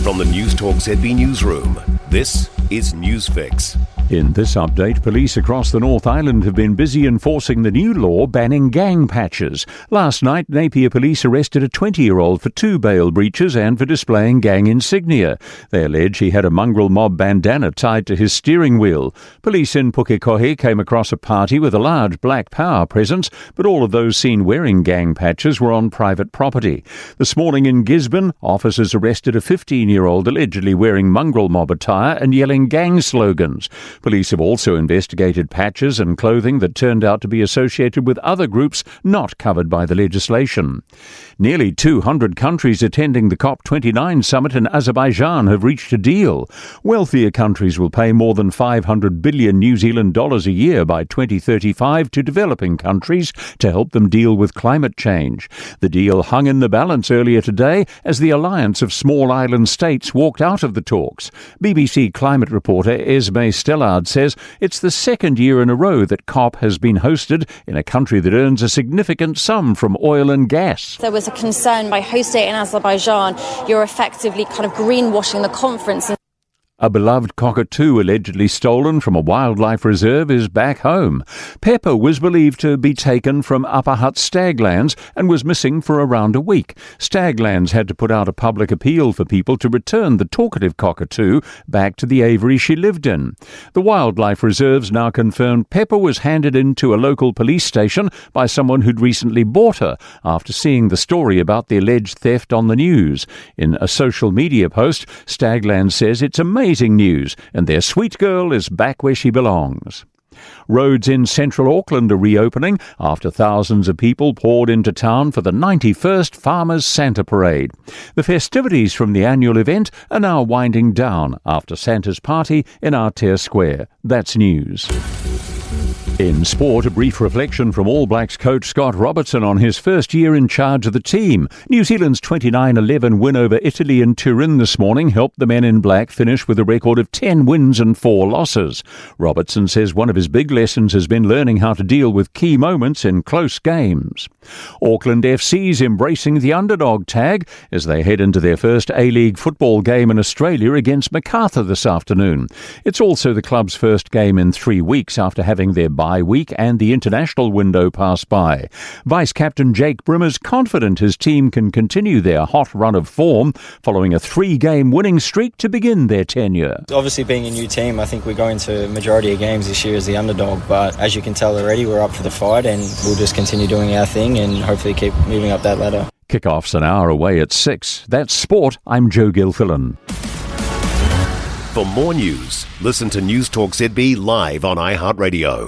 From the Newstalk ZB newsroom, this is Newsfix. In this update, police across the North Island have been busy enforcing the new law banning gang patches. Last night, Napier police arrested a 20-year-old for 2 bail breaches and for displaying gang insignia. They allege he had a mongrel mob bandana tied to his steering wheel. Police in Pukekohe came across a party with a large Black Power presence, but all of those seen wearing gang patches were on private property. This morning in Gisborne, officers arrested a 15-year-old allegedly wearing mongrel mob attire and yelling gang slogans. Police have also investigated patches and clothing that turned out to be associated with other groups not covered by the legislation. Nearly 200 countries attending the COP29 summit in Azerbaijan have reached a deal. Wealthier countries will pay more than 500 billion New Zealand dollars a year by 2035 to developing countries to help them deal with climate change. The deal hung in the balance earlier today as the alliance of small island states walked out of the talks. BBC climate reporter Esme Stellard says it's the second year in a row that COP has been hosted in a country that earns a significant sum from oil and gas. There was a concern by hosting it in Azerbaijan, you're effectively kind of greenwashing the conference. A beloved cockatoo allegedly stolen from a wildlife reserve is back home. Pepper was believed to be taken from Upper Hutt Staglands and was missing for around a week. Staglands had to put out a public appeal for people to return the talkative cockatoo back to the aviary she lived in. The wildlife reserves now confirmed Pepper was handed into a local police station by someone who'd recently bought her after seeing the story about the alleged theft on the news. In a social media post, Staglands says it's amazing news and their sweet girl is back where she belongs. Roads in central Auckland are reopening after thousands of people poured into town for the 91st Farmers Santa Parade. The festivities from the annual event are now winding down after Santa's party in Aotea Square. That's news. In sport, a brief reflection from All Blacks coach Scott Robertson on his first year in charge of the team. New Zealand's 29-11 win over Italy in Turin this morning helped the men in black finish with a record of 10 wins and 4 losses. Robertson says one of his big lessons has been learning how to deal with key moments in close games. Auckland FC's embracing the underdog tag as they head into their first A-League football game in Australia against Macarthur this afternoon. It's also the club's first game in 3 weeks after having their bye week and the international window pass by. Vice-captain Jake Brimmer's confident his team can continue their hot run of form following a 3-game winning streak to begin their tenure. Obviously, being a new team, I think we're going to majority of games this year as the underdog, but as you can tell already, we're up for the fight and we'll just continue doing our thing and hopefully keep moving up that ladder. Kickoff's an hour away at 6. That's sport. I'm Joe Gilfillan. For more news, listen to Newstalk ZB live on iHeartRadio.